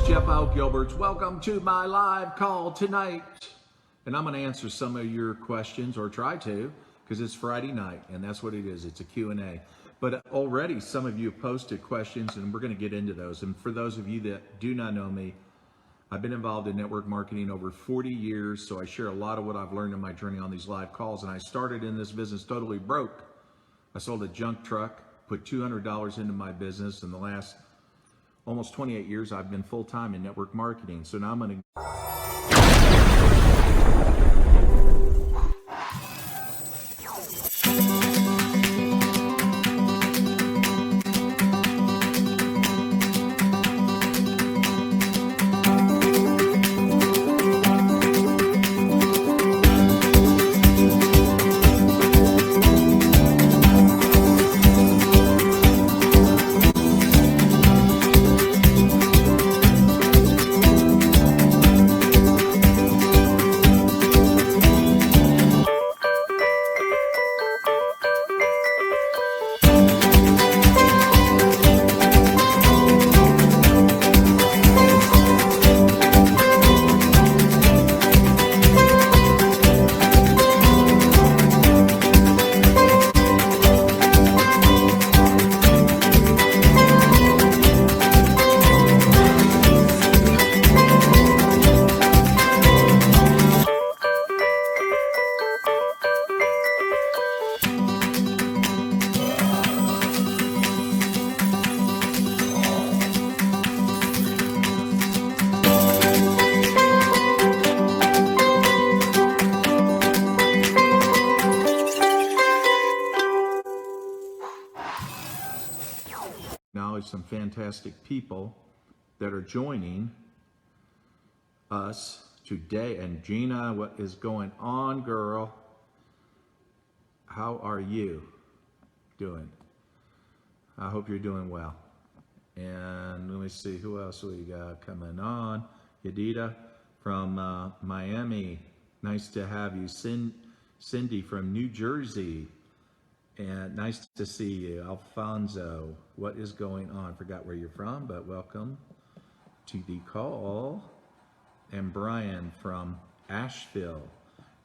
Jeff Al Gilberts. Welcome to my live call tonight. And I'm going to answer some of your questions, or try to, because it's Friday night, and that's what it is. It's a Q&A. But already some of you have posted questions, and we're going to get into those. And for those of you that do not know me, I've been involved in network marketing over 40 years, so I share a lot of what I've learned in my journey on these live calls. And I started in this business totally broke. I sold a junk truck, put $200 into my business. In the last almost 28 years, I've been full-time in network marketing. So now I'm going to acknowledge some fantastic people that are joining us today. And Gina, what is going on, girl? How are you doing? I hope you're doing well. And let me see who else we got coming on. Yadida from Miami. Nice to have you. Cindy from New Jersey. And nice to see you. Alfonso, what is going on? Forgot where you're from, but welcome to the call. And Brian from Asheville.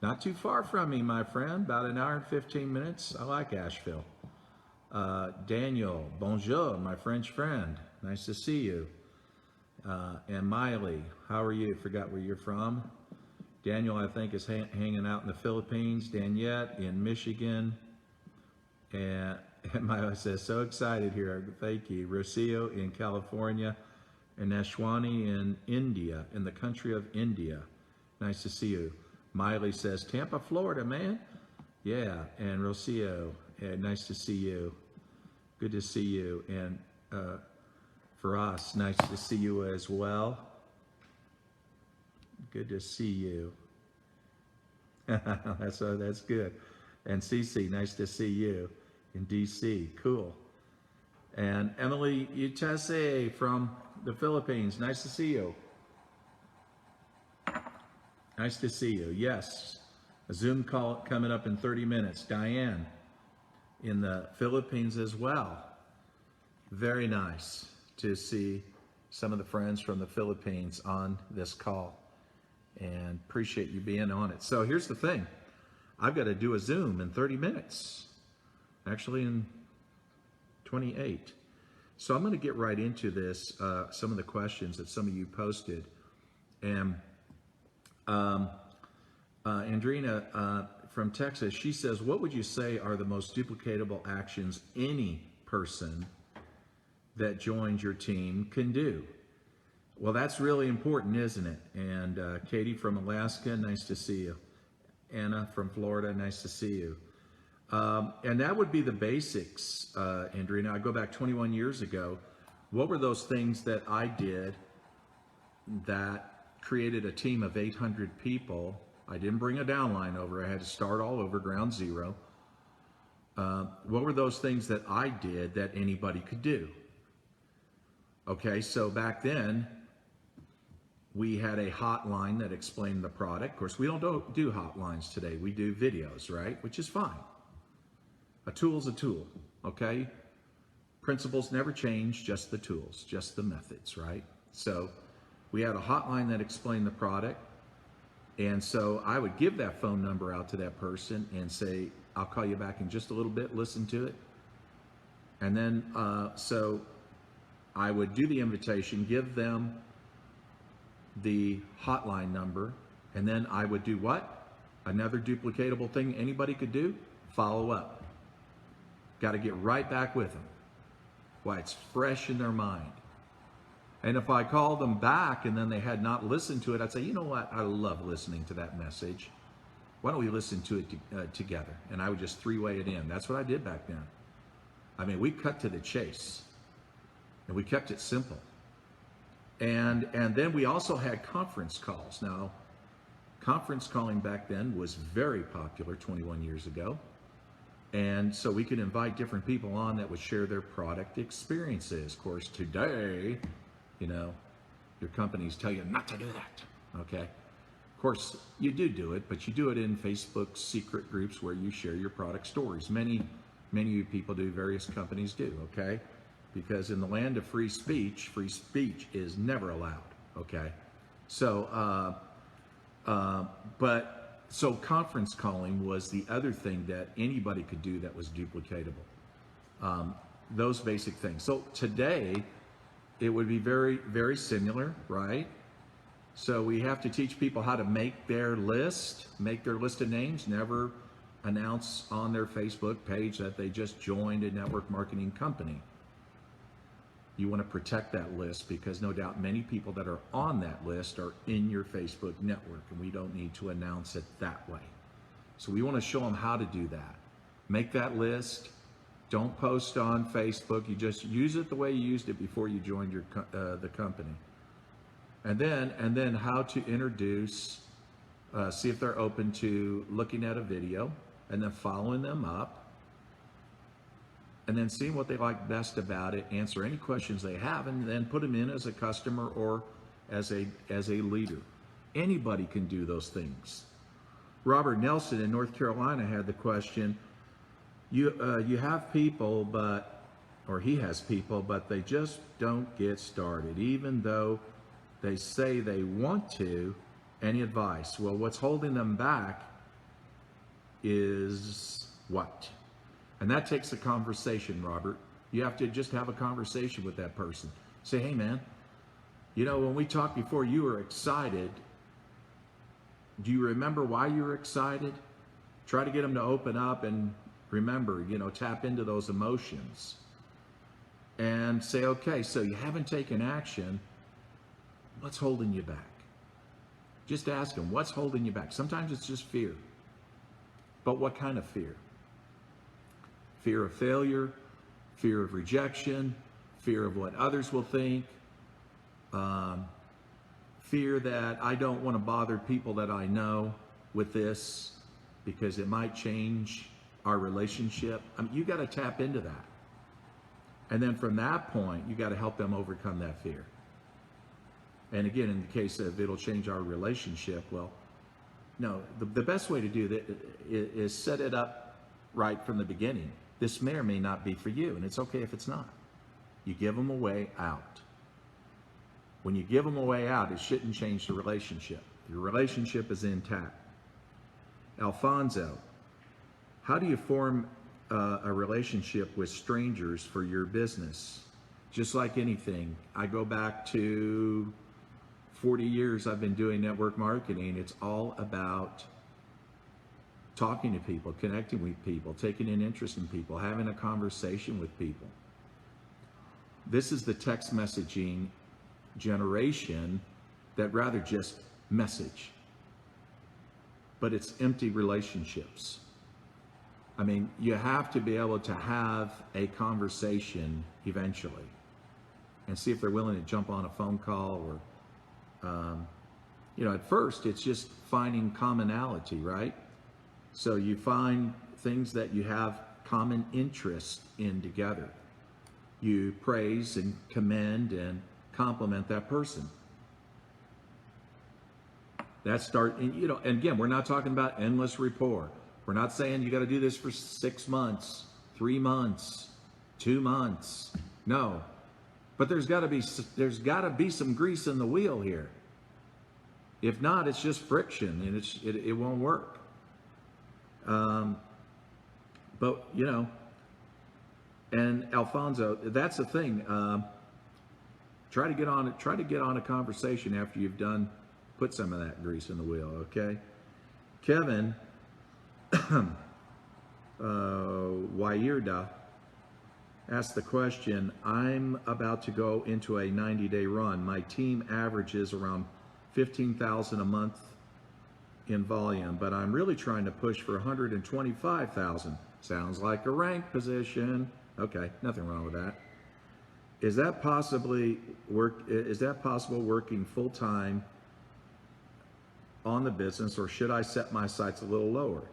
Not too far from me, my friend. About an hour and 15 minutes. I like Asheville. Daniel, bonjour, my French friend. Nice to see you. And Miley, how are you? Forgot where you're from. Daniel, I think, is hanging out in the Philippines. Daniette in Michigan. And Miley says, so excited here. Thank you. Rocio in California. And Ashwani in India, in the country of India. Nice to see you. Miley says, Tampa, Florida, man. Yeah. And Rocio, nice to see you. Good to see you. And for us, nice to see you as well. Good to see you. That's good. And Cece, nice to see you in DC. Cool. And Emily Utese from the Philippines. Nice to see you. Nice to see you. Yes. A Zoom call coming up in 30 minutes. Diane in the Philippines as well. Very nice to see some of the friends from the Philippines on this call. And appreciate you being on it. So here's the thing. I've got to do a Zoom in 30 minutes. Actually in 28. So I'm going to get right into this, some of the questions that some of you posted. And Andrina from Texas, she says, what would you say are the most duplicatable actions any person that joins your team can do? Well, that's really important, isn't it? And Katie from Alaska, nice to see you. Anna from Florida, nice to see you. And that would be the basics, Andrina. I go back 21 years ago. What were those things that I did that created a team of 800 people? I didn't bring a downline over. I had to start all over, ground zero. What were those things that I did that anybody could do? Okay, so back then, we had a hotline that explained the product. Of course, we don't do hotlines today. We do videos, right? Which is fine. A tool is a tool, okay? Principles never change, just the tools, just the methods, right? So We had a hotline that explained the product. And so I would give that phone number out to that person and say, I'll call you back in just a little bit, listen to it. And then, so I would do the invitation, give them the hotline number, and then I would do what? Another duplicatable thing anybody could do? Follow up. Got to get right back with them. Why? It's fresh in their mind. And if I called them back and then they had not listened to it, I'd say, you know what? I love listening to that message. Why don't we listen to it together? And I would just three-way it in. That's what I did back then. I mean, we cut to the chase, and we kept it simple. And then we also had conference calls. Now, conference calling back then was very popular 21 years ago. And so we could invite different people on that would share their product experiences. Of course, today, you know, your companies tell you not to do that, okay? Of course, you do it, but you do it in Facebook secret groups where you share your product stories. Many of you people do, various companies do, okay? Because in the land of free speech is never allowed, okay? So, so conference calling was the other thing that anybody could do that was duplicatable. Those basic things. So today, it would be very, very similar, right? So we have to teach people how to make their list of names, never announce on their Facebook page that they just joined a network marketing company. You want to protect that list because no doubt many people that are on that list are in your Facebook network, and we don't need to announce it that way. So we want to show them how to do that. Make that list. Don't post on Facebook. You just use it the way you used it before you joined your the company. And then how to introduce, see if they're open to looking at a video, and then following them up, and then seeing what they like best about it, answer any questions they have, and then put them in as a customer or as a leader. Anybody can do those things. Robert Nelson in North Carolina had the question, you have people, he has people, but they just don't get started, even though they say they want to. Any advice? Well, what's holding them back is what? And that takes a conversation, Robert. You have to just have a conversation with that person. Say, hey man, you know, when we talked before, you were excited. Do you remember why you were excited? Try to get them to open up and remember, you know, tap into those emotions. And say, okay, so you haven't taken action. What's holding you back? Just ask them, what's holding you back? Sometimes it's just fear. But what kind of fear? Fear of failure, fear of rejection, fear of what others will think, fear that I don't want to bother people that I know with this because it might change our relationship. I mean, you got to tap into that. And then from that point, you got to help them overcome that fear. And again, in the case of it'll change our relationship, well, no, the best way to do that is set it up right from the beginning. This may or may not be for you, and it's okay if it's not. You give them a way out. When you give them a way out, it shouldn't change the relationship. Your relationship is intact. Alfonso, how do you form a relationship with strangers for your business? Just like anything, I go back to 40 years I've been doing network marketing. It's all about talking to people, connecting with people, taking an interest in people, having a conversation with people. This is the text messaging generation that rather just message, but it's empty relationships. I mean, you have to be able to have a conversation eventually and see if they're willing to jump on a phone call or, you know, at first it's just finding commonality, right? So you find things that you have common interest in together. You praise and commend and compliment that person. That start, you know, and again, we're not talking about endless rapport. We're not saying you got to do this for 6 months, 3 months, 2 months. No, But there's got to be some grease in the wheel here. If not, it's just friction, and it won't work. But you know, and Alfonso, that's the thing. Try to get on a conversation after you've put some of that grease in the wheel. Okay, Kevin Wayirda asked the question, I'm about to go into a 90-day run. My team averages around 15,000 a month in volume, but I'm really trying to push for 125,000. Sounds like a rank position. Okay, nothing wrong with that. Is that possible working full time on the business, or should I set my sights a little lower?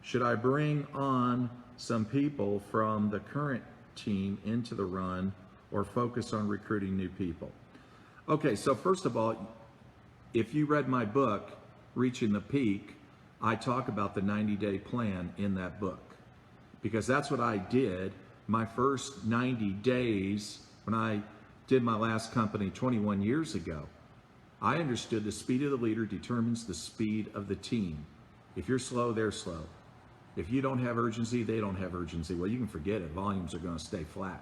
Should I bring on some people from the current team into the run, or focus on recruiting new people? Okay, so first of all, if you read my book, Reaching the Peak, I talk about the 90-day plan in that book, because that's what I did my first 90 days when I did my last company 21 years ago. I understood the speed of the leader determines the speed of the team. If you're slow, they're slow. If you don't have urgency, they don't have urgency. Well, you can forget it. Volumes are going to stay flat.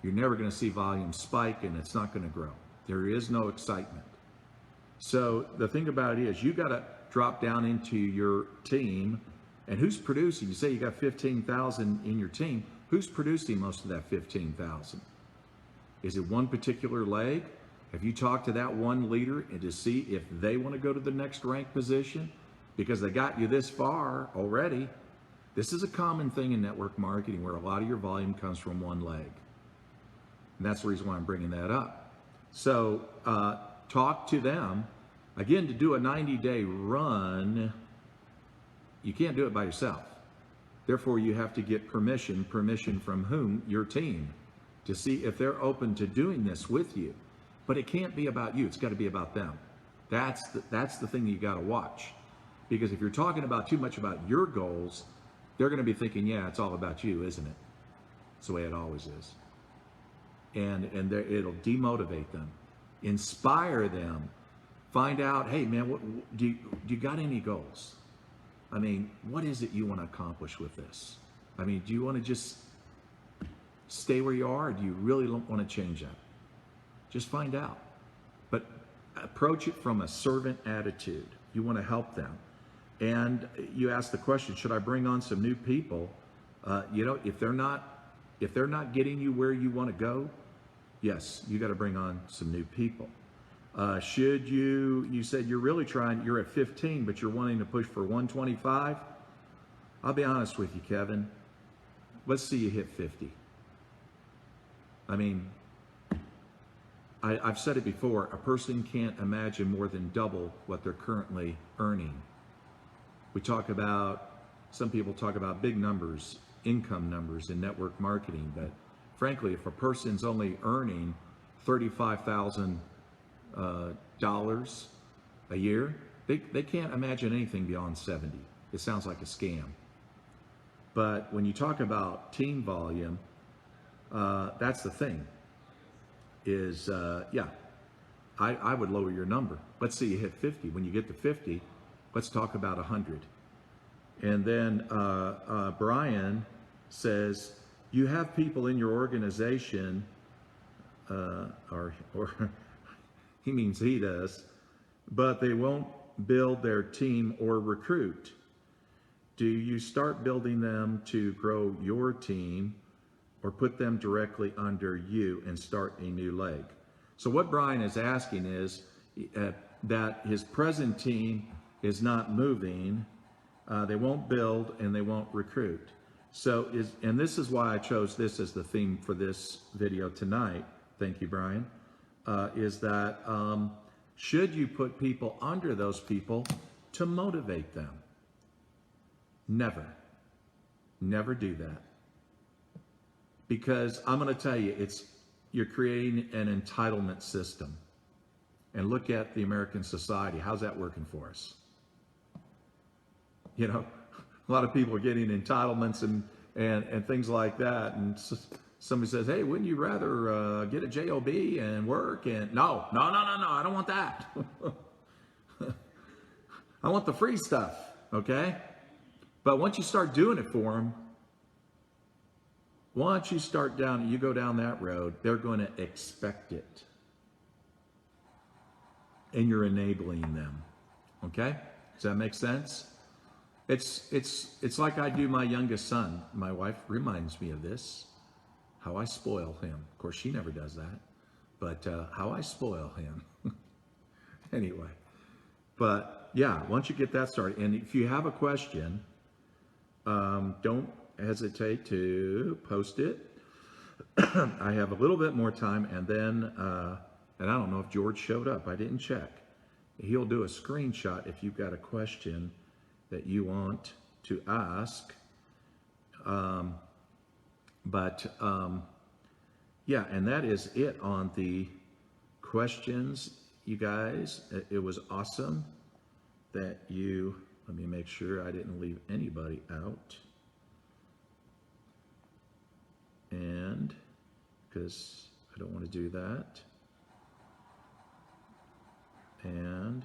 You're never going to see volume spike, and it's not going to grow. There is no excitement. So the thing about it is, you got to drop down into your team, and who's producing? You say you got 15,000 in your team. Who's producing most of that 15,000? Is it one particular leg? Have you talked to that one leader and to see if they want to go to the next rank position? Because they got you this far already. This is a common thing in network marketing, where a lot of your volume comes from one leg. And that's the reason why I'm bringing that up. So talk to them. Again, to do a 90-day run, you can't do it by yourself. Therefore, you have to get permission from whom? Your team, to see if they're open to doing this with you. But it can't be about you. It's got to be about them. That's the thing that you got to watch. Because if you're talking about too much about your goals, they're going to be thinking, yeah, it's all about you, isn't it? It's the way it always is. And it'll demotivate them, inspire them, find out, hey man, what do you got any goals? I mean, what is it you want to accomplish with this? I mean, do you want to just stay where you are, or do you really want to change that? Just find out. But approach it from a servant attitude. You want to help them. And you ask the question, should I bring on some new people? You know, if they're not getting you where you want to go, yes, you got to bring on some new people. Should you said you're at 15, but you're wanting to push for 125. I'll be honest with you, Kevin. Let's see you hit 50. I mean, I've said it before, a person can't imagine more than double what they're currently earning. Some people talk about big numbers, income numbers in network marketing, but frankly, if a person's only earning $35,000 a year, they can't imagine anything beyond 70. It sounds like a scam. But when you talk about team volume, that's the thing. I would lower your number. Let's say you hit 50. When you get to 50, let's talk about 100. And then Brian says, you have people in your organization, or he means he does, but they won't build their team or recruit. Do you start building them to grow your team, or put them directly under you and start a new leg? So what Brian is asking is that his present team is not moving, they won't build, and they won't recruit. And this is why I chose this as the theme for this video tonight. Thank you, Brian. Is that should you put people under those people to motivate them? Never. Never do that. Because I'm going to tell you, you're creating an entitlement system. And look at the American society. How's that working for us? You know, a lot of people are getting entitlements and things like that. And somebody says, hey, wouldn't you rather get a job and work? And no, I don't want that. I want the free stuff, okay? But once you start doing it for them, once you go down that road, they're going to expect it. And you're enabling them, okay? Does that make sense? It's like I do my youngest son. My wife reminds me of this, how I spoil him. Of course, she never does that, but how I spoil him. Anyway, but yeah, once you get that started, and if you have a question, don't hesitate to post it. I have a little bit more time, and then, and I don't know if George showed up. I didn't check. He'll do a screenshot if you've got a question that you want to ask. Yeah, and that is it on the questions, you guys. It was awesome that you, let me make sure I didn't leave anybody out. And because I don't want to do that. And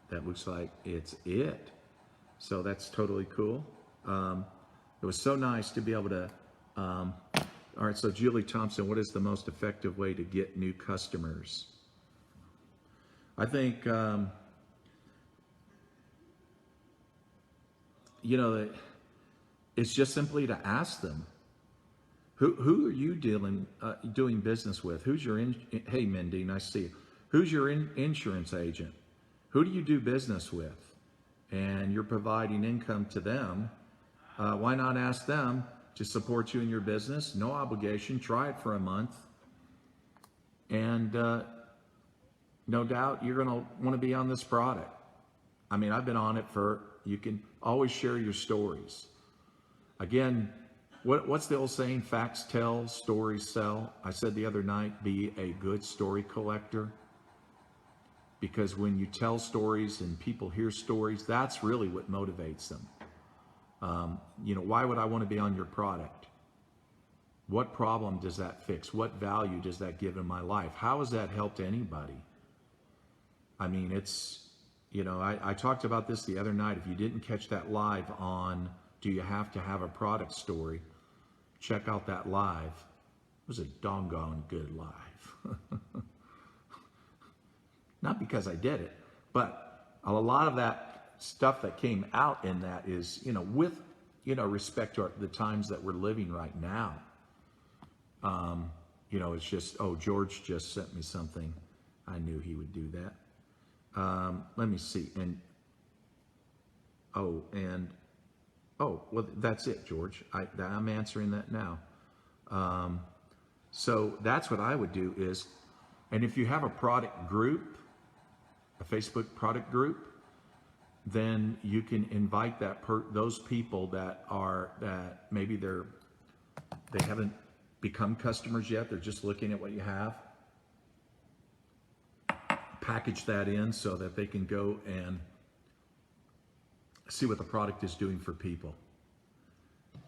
that looks like it's it. So that's totally cool. It was so nice to be able to, all right, so Julie Thompson, what is the most effective way to get new customers? I think, you know, it's just simply to ask them, who are you doing business with? Who's your, hey Mindy, nice to see you. Who's your insurance agent? Who do you do business with? And you're providing income to them. Why not ask them to support you in your business? No obligation. Try it for a month. And no doubt you're going to want to be on this product. I mean, I've been on it you can always share your stories. Again, what's the old saying? Facts tell, stories sell. I said the other night, be a good story collector. Because when you tell stories and people hear stories, that's really what motivates them. You know, why would I want to be on your product? What problem does that fix? What value does that give in my life? How has that helped anybody? I mean, it's, you know, I talked about this the other night. If you didn't catch that live on Do You Have to Have a Product Story, check out that live. It was a doggone good live. Not because I did it, but a lot of that stuff that came out in that is, you know, with, you know, respect to the times that we're living right now. You know, it's just, oh, George just sent me something. I knew he would do that. Let me see. Oh, well, that's it, George. I'm answering that now. So that's what I would do is, and if you have a product group, a Facebook product group, then you can invite those people that maybe they haven't become customers yet. They're just looking at what you have. Package that in so that they can go and see what the product is doing for people.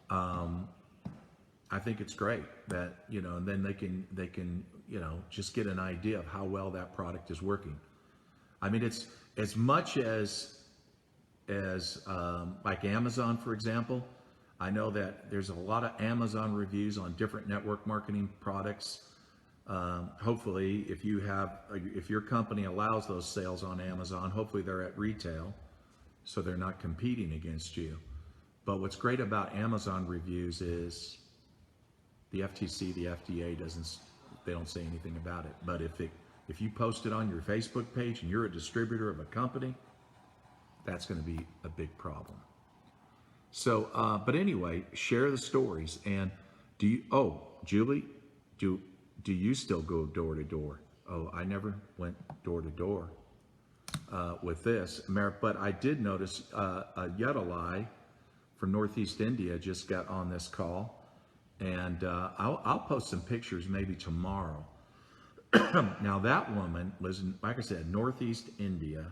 I think it's great that, you know, and then they can, you know, just get an idea of how well that product is working. I mean, it's as much as like Amazon, for example. I know that there's a lot of Amazon reviews on different network marketing products. Hopefully, if your company allows those sales on Amazon, hopefully they're at retail, so they're not competing against you. But what's great about Amazon reviews is the FTC, the FDA they don't say anything about it. But if you post it on your Facebook page and you're a distributor of a company, that's going to be a big problem. So, but anyway, share the stories. And Julie, do you still go door to door? Oh, I never went door to door with this, but I did notice a Yadalai from Northeast India just got on this call, and I'll post some pictures maybe tomorrow. Now that woman lives in, like I said, Northeast India.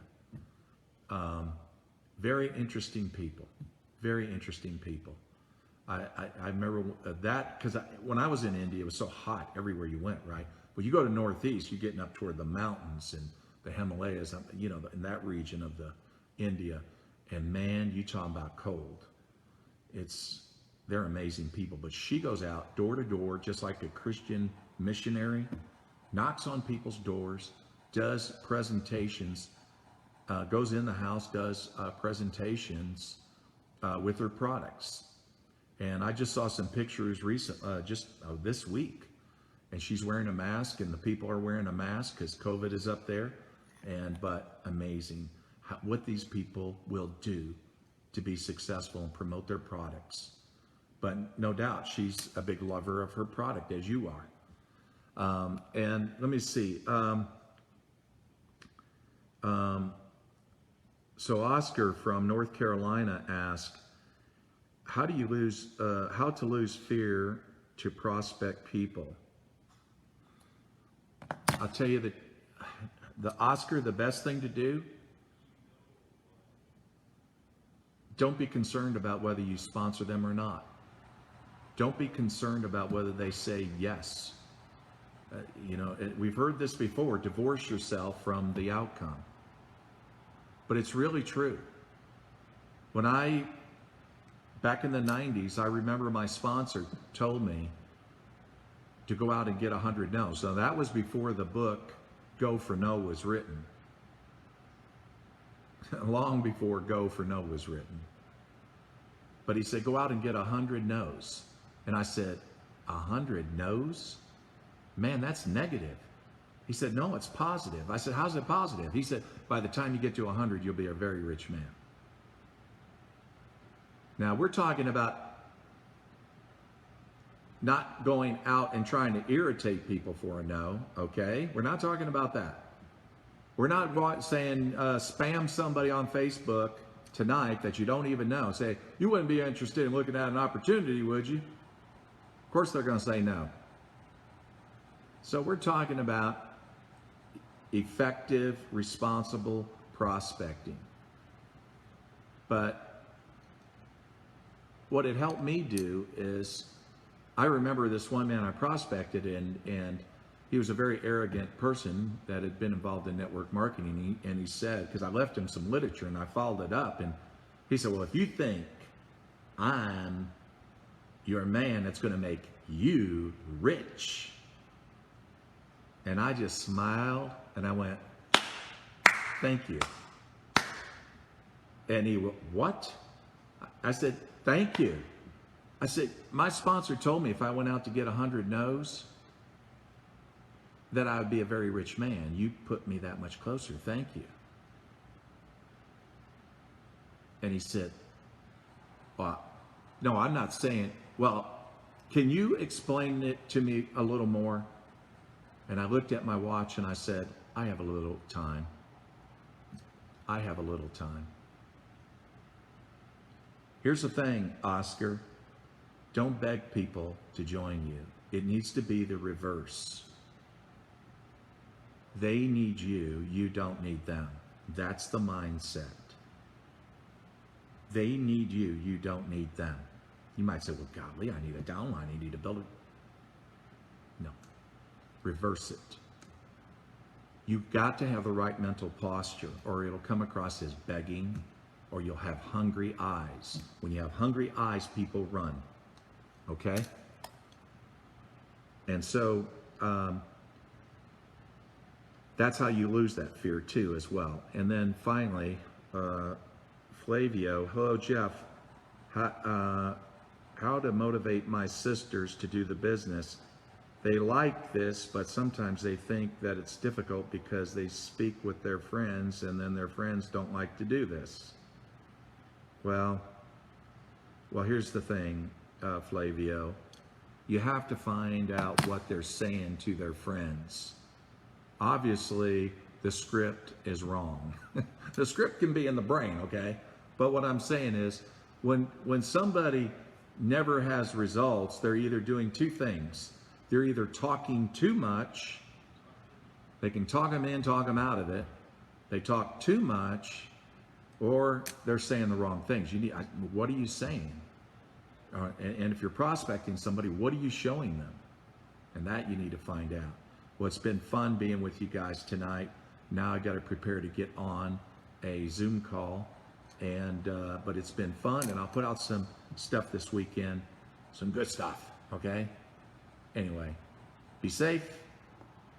Very interesting people. Very interesting people. I remember that because when I was in India, it was so hot everywhere you went, right? But you go to Northeast, you're getting up toward the mountains and the Himalayas, you know, in that region of the India. And man, you talking about cold. They're amazing people. But she goes out door to door, just like a Christian missionary, knocks on people's doors, does presentations, goes in the house, does presentations with her products. And I just saw some pictures this week, and she's wearing a mask, and the people are wearing a mask because COVID is up there. But amazing what these people will do to be successful and promote their products. But no doubt she's a big lover of her product, as you are. And let me see. So Oscar from North Carolina asked, how to lose fear to prospect people? I'll tell you that the best thing to do, don't be concerned about whether you sponsor them or not. Don't be concerned about whether they say yes. We've heard this before, divorce yourself from the outcome. But it's really true. Back in the 90s, I remember my sponsor told me to go out and get 100 no's. Now that was before the book Go for No was written. Long before Go for No was written. But he said, go out and get 100 no's. And I said, 100 no's? Man, that's negative. He said, no, it's positive. I said, how's it positive? He said, by the time you get to 100, you'll be a very rich man. Now, we're talking about not going out and trying to irritate people for a no, okay? We're not talking about that. We're not saying spam somebody on Facebook tonight that you don't even know. Say, you wouldn't be interested in looking at an opportunity, would you? Of course they're going to say no. So we're talking about effective, responsible prospecting. But what it helped me do is, I remember this one man I prospected, and he was a very arrogant person that had been involved in network marketing. And he said, because I left him some literature and I followed it up, and he said, well, if you think I'm your man that's going to make you rich. And I just smiled and I went, thank you. And he went, what? I said, thank you. I said, my sponsor told me if I went out to get 100 no's, that I would be a very rich man. You put me that much closer. Thank you. And he said, well, no, I'm not saying, well, can you explain it to me a little more? And I looked at my watch and I said, I have a little time. I have a little time. Here's the thing, Oscar. Don't beg people to join you. It needs to be the reverse. They need you, you don't need them. That's the mindset. They need you, you don't need them. You might say, well, golly, I need a downline, I need to build it. No, reverse it. You've got to have the right mental posture, or it'll come across as begging, or you'll have hungry eyes. When you have hungry eyes, people run. Okay? And so, that's how you lose that fear too as well. And then finally, Flavio, hello Jeff, how to motivate my sisters to do the business. They like this, but sometimes they think that it's difficult because they speak with their friends and then their friends don't like to do this. Well, here's the thing, Flavio. You have to find out what they're saying to their friends. Obviously, the script is wrong. The script can be in the brain, okay? But what I'm saying is, when somebody never has results, they're either doing two things. They're either talking too much. They can talk them in, talk them out of it. They talk too much, or they're saying the wrong things. What are you saying? And if you're prospecting somebody, what are you showing them? And that you need to find out. Well, it's been fun being with you guys tonight. Now I got to prepare to get on a Zoom call, and but it's been fun, and I'll put out some stuff this weekend, some good stuff. Okay. Anyway, be safe,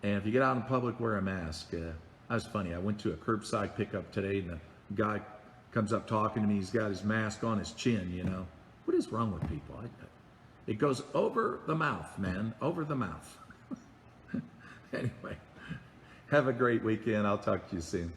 and if you get out in public, wear a mask. That was funny. I went to a curbside pickup today, and the guy comes up talking to me. He's got his mask on his chin. You know, what is wrong with people? It goes over the mouth, man, over the mouth. Anyway, have a great weekend. I'll talk to you soon.